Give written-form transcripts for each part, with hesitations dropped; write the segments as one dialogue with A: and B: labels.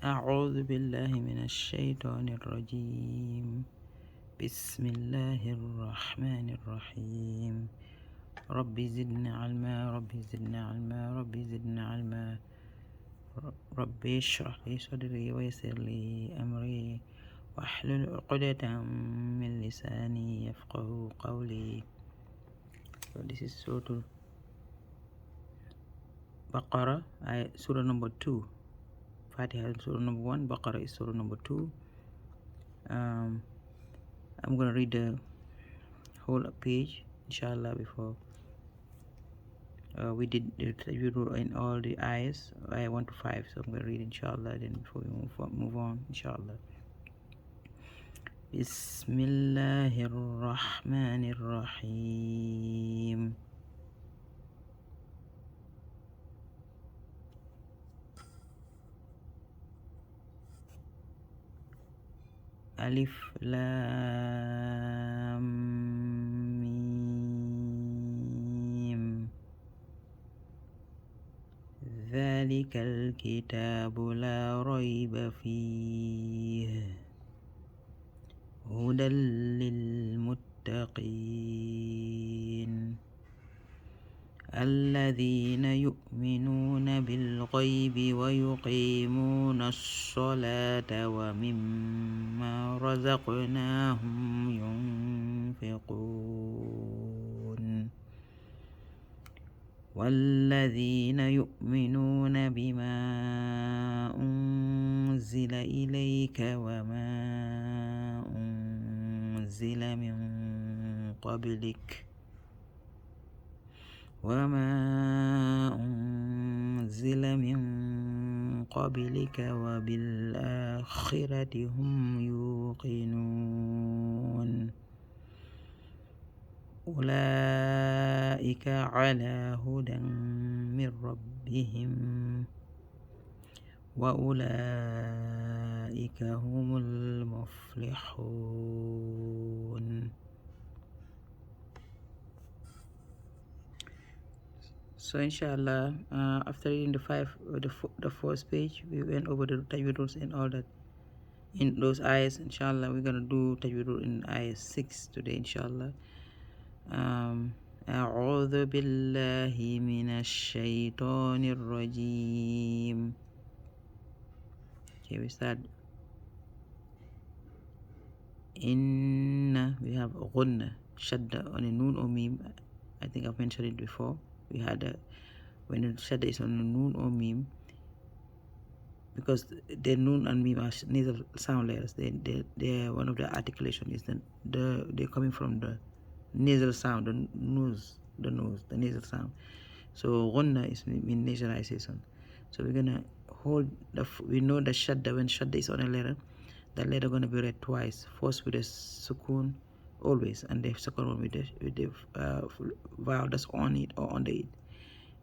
A: أعوذ بالله من الشيطان الرجيم بسم الله الرحمن الرحيم ربي زدنا علما ربي زدنا علما ربي زدنا علما ربي اشرح لي صدري ويسر لي أمري واحلل عقدة من لساني يفقه قولي. So this is Sūratul Baqarah, Surah number 2. Fatiha is Surah number 1, Baqarah is Surah number 2. I'm going to read the whole page, inshallah, before we did the Tajweed in all the ayahs, ayah 1 to 5. So I'm going to read, inshallah, then before we move on, inshallah. Bismillahir Rahmanir Rahim. Alif Lam Mim. ذلك الكتاب لا ريب فيه هدى للمتقين الذين يؤمنون بالغيب ويقيمون الصلاة ومما رزقناهم ينفقون والذين يؤمنون بما أنزل إليك وما أنزل من قبلك وبالآخرة هم يوقنون أولئك على هدى من ربهم وأولئك هم المفلحون. So inshallah, after reading the first page, we went over the Tajweed rules and all that in those ayahs. Inshallah, we're gonna do Tajweed rule in ayah 6 today, inshallah. أعوذ بالله من الشيطان الرجيم. Okay, we start. Inna, we have ghunna, shadda on a noon or mim. I think I've mentioned it before. We had when the shadda is on a noon or mim, because the noon and mim are nasal sound letters. They are one of the articulation is they're coming from the nasal sound, the nasal sound. So ghunna is mean nasalization. So we're gonna hold we know the shadda, when shadda is on a letter, that letter gonna be read twice. First with a sukoon always, and the second one with the vowel that's on it or under it.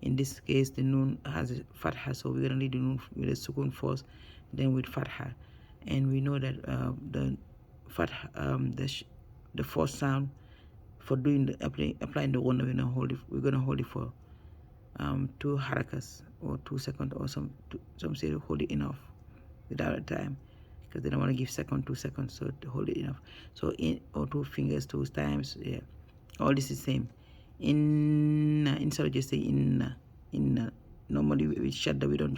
A: In this case, the noon has a fatha, so we're gonna read the noon with a sukoon first, then with fatha. And we know that the fatha, the first sound for doing the applying the ghunna, we're gonna hold it for 2 harakas or 2 seconds, or some say hold it enough without a time, because they don't want to give 2 seconds, so to hold it enough. So or 2 fingers 2 times, yeah. All this is same. Inna, instead of just say inna. Normally with shadda we don't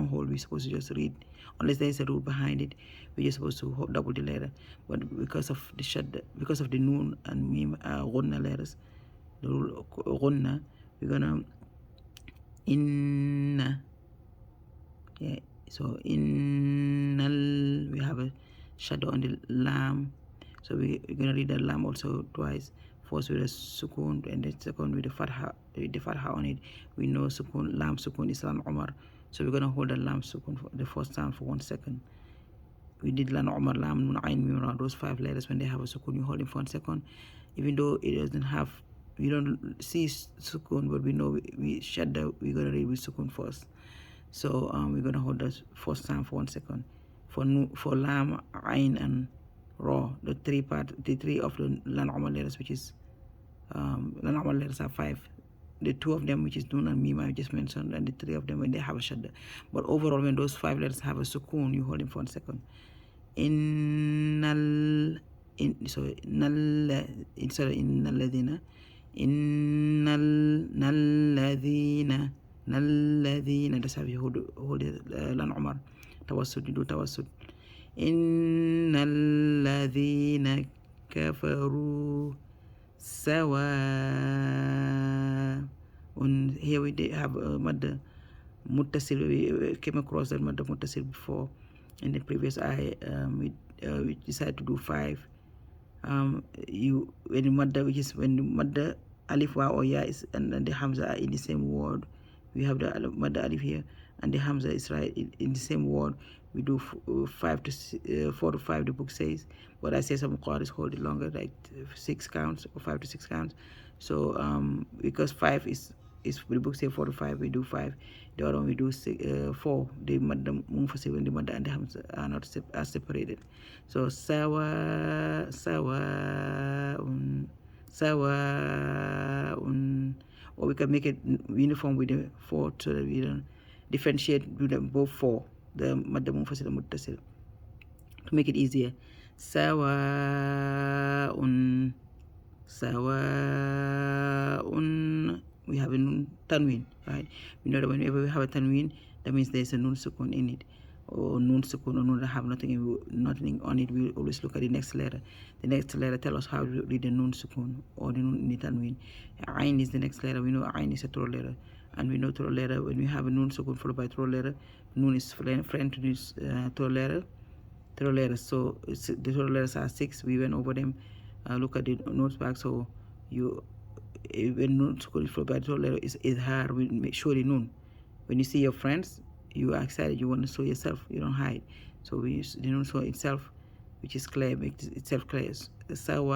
A: hold. We're supposed to just read, unless there is a rule behind it. We're just supposed to double the letter. But because of the shadda, because of the noon and mim ghunna letters, the rule ghunna, we're gonna inna, yeah. So innal, we have a shadow on the lam, so we're gonna read the lam also twice. First with a sukoon, and then second with the fatha on it. We know sukoon, lam sukoon is lan umar, so we're gonna hold the lam sukoon for the first sound for 1 second. We did lan umar, lam, nun, ayn, mim, ra, those 5 letters. When they have a sukoon, you hold it for 1 second, even though it doesn't have, we don't see sukoon, but we know we shadda, we're gonna read with sukoon first. So we're gonna hold the first sound for 1 second. For lam, ayn, and ra, the 3 of the lan umar letters, which is lan umar letters are 5. the two of them, which is nun and mim I just mentioned, and the three of them when they have a shadda. But overall, when those 5 letters have a sukoon, you hold them for 1 second. Sorry, instead of innalladhina, innalladhina, that's how you hold it, Lan Umar. Tawassut, you do tawassut. Innalladhina kafaru sawa. Here we have madda muttasil. We came across that madda muttasil before in the previous eye. We decided to do 5. When the madda, which is when the madda alif wa or ya is and the hamza are in the same word. We have the madda alif here and the hamza is right in the same word. We do 4 to 5, the book says, but I say some qadis hold it longer, like 6 counts or 5 to 6 counts. So because 5 is the book say 4 to 5, we do 5. The other one we do 4. The madda munfasil and the madda and the hamza are not separated. So sawa, or we can make it uniform with the 4 so that we don't differentiate, do them both 4. The madda munfasil and muttasil, to make it easier. Sawa'un. We have a nun tanween, right? We know that whenever we have a tanween, that means there's a nun sukun in it, or nun sukun or nun that have nothing on it. We always look at the next letter. The next letter tell us how to read the nun sukun or the nun in the tanween. Ain is the next letter. We know ain is a throat letter, and we know throat letter, when we have a nun sukun followed by throat letter, nun is friend to this throat letter. So the throat letters are 6. We went over them. Look at the notes back. So when nun sukun is followed by throat letter is idhar. We make sure the nun. When you see your friends, you are excited. You want to show yourself. You don't hide. So we use the nun show itself, which is clear, makes itself clear. Sawa'un,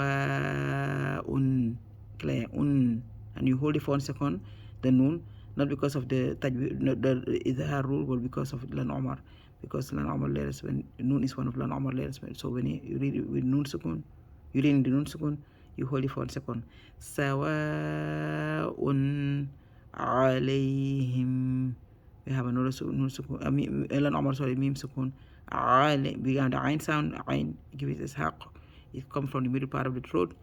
A: clear, and you hold it for 1 second. The nun, not because of the tajweed, the idhar rule, but because of Lan Umar. Because Lan Umar letters, when nun is one of Lan Umar letters, so when you read it with nun sukun, you read the nun sukun, you hold it for 1 second. Sawa'un alayhim. We have another nun sukun. Lan Umar, sorry, mim sukun. We have the ain sound. Ain, give it as haq. It comes from the middle part of the throat.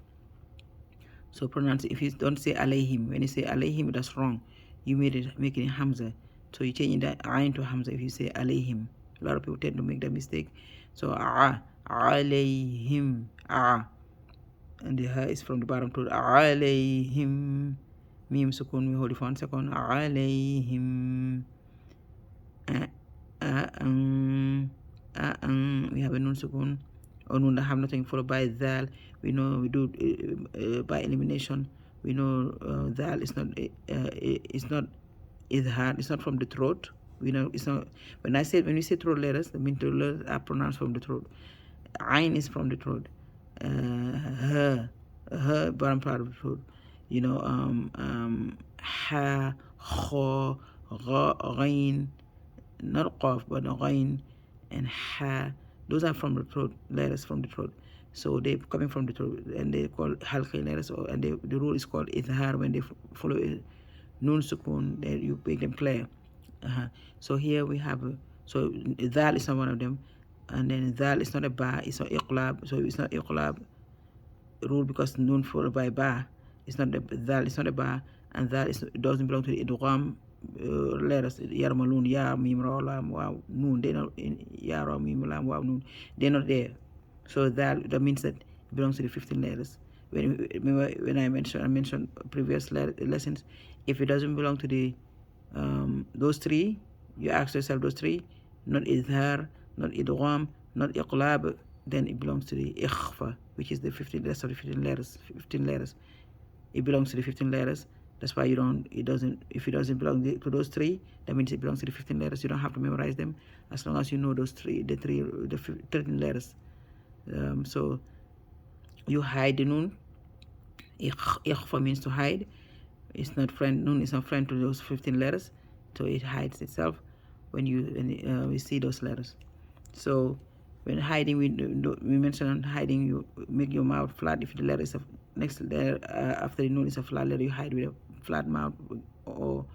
A: So pronounce it. If you don't say alayhim, when you say alayhim, that's wrong. You make it hamza. So you change that ain to hamza if you say alayhim. A lot of people tend to make that mistake. So alayhim, and the ha is from the bottom to alayhim. Mim sukun, we hold it for 1 second. Alayhim. We have a nun sukun, or nun that have nothing followed by dhal. We know we do by elimination. We know dhal is not idhar. It's not from the throat. We know it's not. When we say throat letters, I mean throat letters are pronounced from the throat. Ain is from the throat. Her bottom part of the throat. You know, ha, kha, gha, ghain, not qaf, but ghain and ha. Those are from the throat, letters from the throat. So they're coming from the throat, and they call halqi letters, and the rule is called idhar. When they follow nun sukun, then you make them clear. So here we have, so dhal is not one of them, and then dhal is not a ba, it's not iqlab. So it's not iqlab rule because nun followed by ba. It's not the dhal, it's not a ba, and that it doesn't belong to the idgham letters. Yarmalun, ya, mim, ra, lam, wa, nun. They're not in ya, ra, mim, lam, wa, nun. They're not there. So that means that it belongs to the 15 letters. When I mentioned previous lessons, if it doesn't belong to the those 3, you ask yourself those 3, not idhar, not idgham, not iqlab, then it belongs to the ikhfa, which is the 15 letters of the 15 letters. 15 letters. It belongs to the 15 letters. That's why if it doesn't belong to those 3, that means it belongs to the 15 letters. You don't have to memorize them as long as you know those 13 letters. So you hide the nun. Ikhfa means to hide. It's not friend. Nun is not friend to those 15 letters, so it hides itself when we see those letters. So when hiding, we mentioned hiding. You make your mouth flat. If the letter is next letter after the nun is a flat letter, you hide with a flat mouth or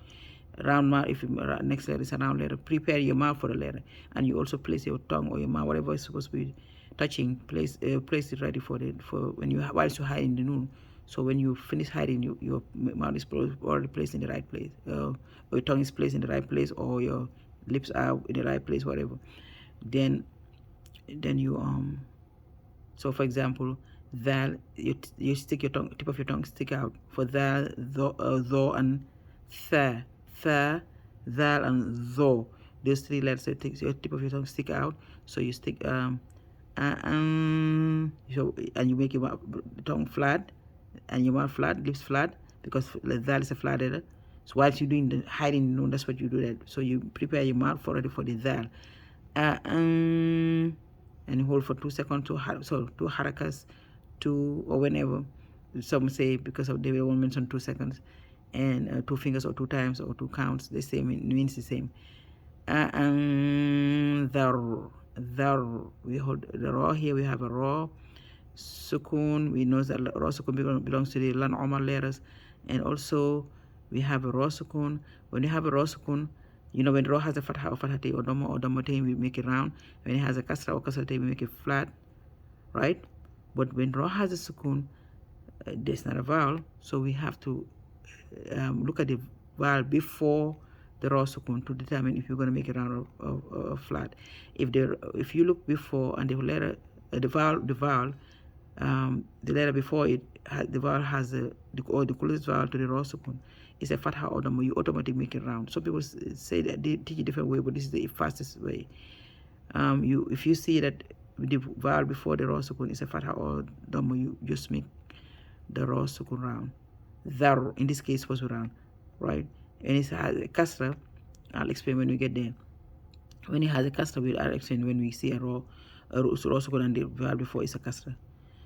A: round mouth. If next letter is a round letter, prepare your mouth for the letter, and you also place your tongue or your mouth, whatever is supposed to be touching, place it ready for when you whilst you're hiding the noon. So when you finish hiding, your mouth is already placed in the right place, or your tongue is placed in the right place, or your lips are in the right place, whatever. Then you so for example, thal, you stick your tongue, tip of your tongue stick out for thal, tho, and tha, thal, and tho. Those three letters, your tip of your tongue stick out. So you stick so, and you make your tongue flat and your mouth flat, lips flat, because thal is a flat letter. So whilst you're doing the hiding, that's what you do that. So you prepare your mouth already for the thal. And you hold for 2 seconds, two harakas, or whenever. Some say because of they won't mention 2 seconds, and 2 fingers or 2 times or 2 counts. The same means the same. Dhar. We hold the raw here. We have a raw sukun. We know that raw sukun belongs to the lan omar letters, and also we have a raw sukun. When you have a raw sukun, when raw has a fatha or fathate or dhamma, we make it round. When it has a kasra or kasrate, we make it flat, right? But when raw has a sukun, there's not a vowel, so we have to look at the vowel before the raw sukun to determine if you're going to make it round or flat. If you look before and the letter, the letter before it, the vowel has the closest vowel to the raw sukun is a fatha or dhamma, you automatically make it round. Some people say that they teach a different way, but this is the fastest way. If you see that the vowel before the raw sukun is a fatha or dhamma, you just make the raw sukun round. Dhar, in this case, was round, right? And it has a kasra. I'll explain when we get there. When it has a kasra, I'll explain when we see a raw sukun and the vowel before is a kasra.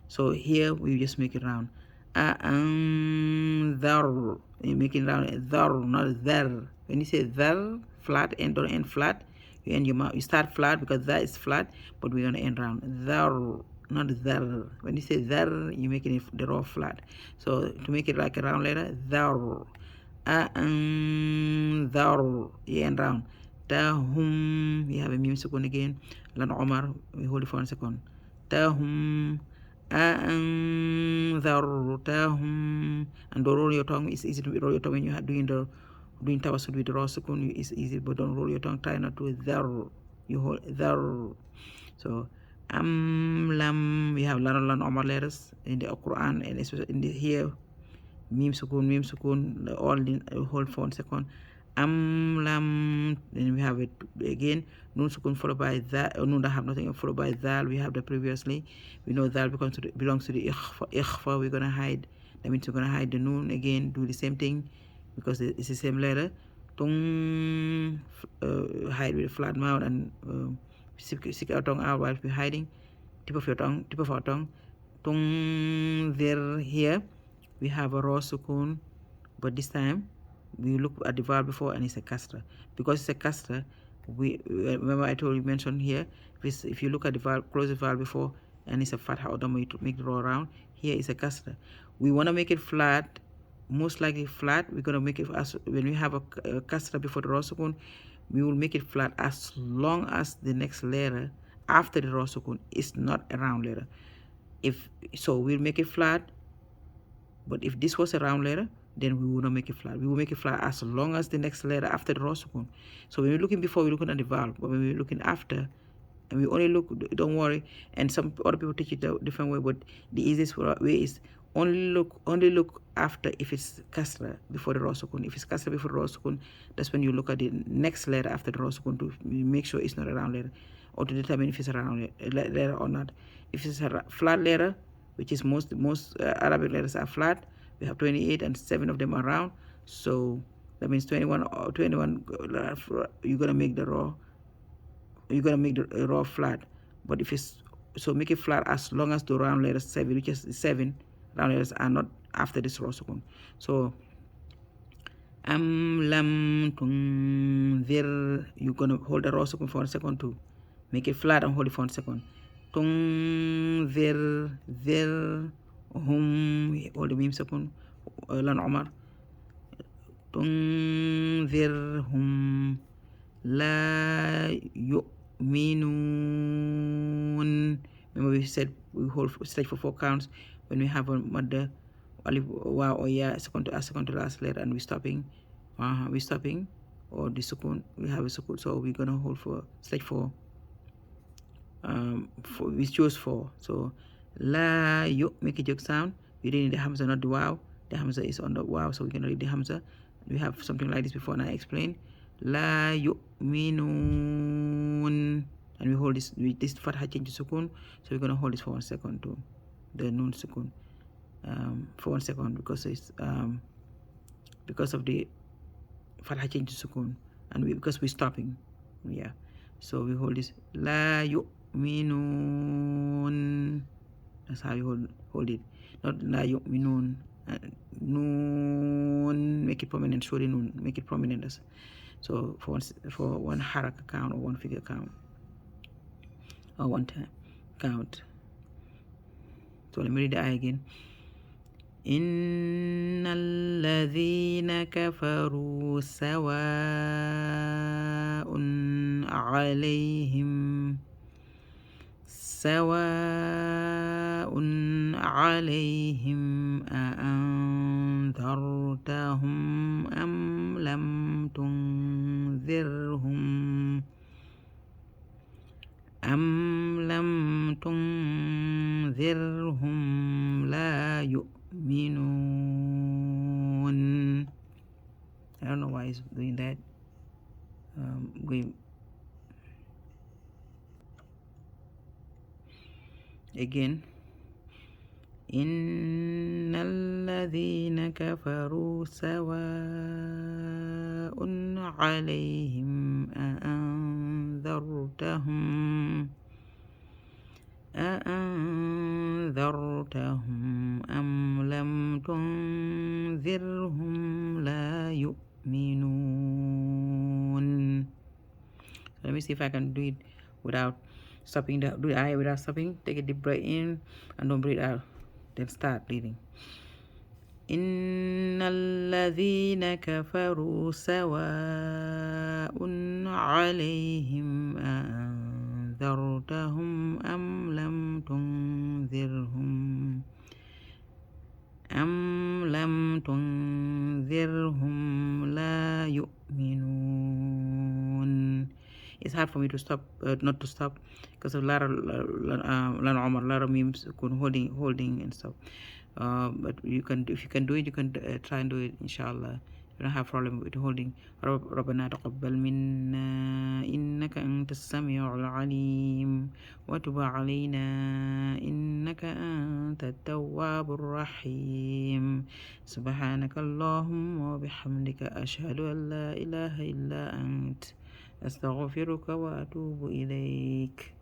A: So here we just make it round. Dhar, you make it round. Dhar, not dhar. When you say dhar, flat, don't end flat. You end your mouth. You start flat because that is flat, but we're gonna end round. Dhar, not dhar. When you say dhar, you make it the raw flat. So to make it like a round letter, dhar. Dhar, you end round. Tahum, we have a mim sukun again. Lan Omar, we hold it for 1 second. Tahum. أأنذرتهم, and don't roll your tongue. It's easy to roll your tongue when you are doing tawassul with the raw sukun. It's easy, but don't roll your tongue. Try not to dhar. You hold dhar. So lam, we have lan Omar letters in the Quran, and especially in here mim sukun, all hold for 1 second. Lam, then we have it again, nun sukun followed by that, or nun that have nothing followed by dhal. We have that previously. We know dhal belongs to the ikhfa. We're gonna hide. That means we're gonna hide the nun again. Do the same thing because it's the same letter. Tung, hide with a flat mouth and stick our tongue out while we're hiding. Tip of our tongue. Tung, there, here we have a raw sukun, but this time we look at the vowel before and it's a kasra. Because it's a kasra, we remember I mentioned here, if you look at the vowel, close the vowel before and it's a fatha or dhamma, you make the raw round. Here is a kasra. We want to make it flat, most likely flat. We're going to make it when we have a kasra before the raw sukun, we will make it flat as long as the next letter after the raw sukun is not a round letter. We'll make it flat, but if this was a round letter, then we will not make it flat. We will make it flat as long as the next letter after the raw sukun. So when we're looking before, we're looking at the vowel, but when we're looking after, and we only look, don't worry, and some other people teach it a different way, but the easiest way is only look after if it's kasra before the raw sukun. If it's kasra before the raw sukun, that's when you look at the next letter after the raw sukun to make sure it's not a round letter, or to determine if it's a round letter or not. If it's a flat letter, which is most Arabic letters are flat, we have 28 and 7 of them are round, so that means 21 you're gonna make the raw flat. But if it's make it flat as long as the round letters 7, which is 7 round letters, are not after this raw sukun. So lam tunzir, you're gonna hold the raw sukun for 1 second to make it flat and hold it for 1 second. Tunzir hum, hold the mim sukun, lan Omar. تنذرهم لا يؤمنون. Remember we said we hold stretch for 4 counts when we have a mother alif wow or ya second to last letter and we're stopping or the sukun, we have a sukun, so we're gonna hold for stretch for we choose 4. So la yu, make a joke sound. We read the hamza, not the wow. The hamza is on the wow, so we're gonna read the hamza. We have something like this before and I explained. La yu'minun, and we hold this fatha change to sukun, so we're gonna hold this for 1 second too, the nun sukun, for 1 second, because it's because of the fatha change to sukun, and because we're stopping, yeah. So we hold this la yu'minun. That's how you hold it, not la yu'minun. Noon, make it prominent. Show the noon, make it prominent. So for one haraka count or one figure count or one time count. So let me read the ayah again. إن الذين كفروا سواء عليهم أأنذرتهم أم لم تنذرهم لا يؤمنون. I don't know why he's doing that. Going again. إن الذين كفروا سواء عليهم أأنذرتهم أم لم تنذرهم لا يؤمنون. Let me see if I can do it without stopping. Do the ayah without stopping. Take a deep breath in and don't breathe out. Then start reading. إن الذين كفروا سواء عليهم أأنذرتهم أم لم تنذرهم لا يؤمنون. It's hard for me to stop, not to stop, because of a lot of memes holding and stuff. But you can, if you can do it, you can try and do it, inshallah. You don't have problem with holding. ربنا تقبل منا إنك أنت السميع العليم وتب علينا إنك أنت التواب الرحيم سبحانك اللهم وبحمدك أشهد أن لا إله إلا أنت أستغفرك وأتوب إليك.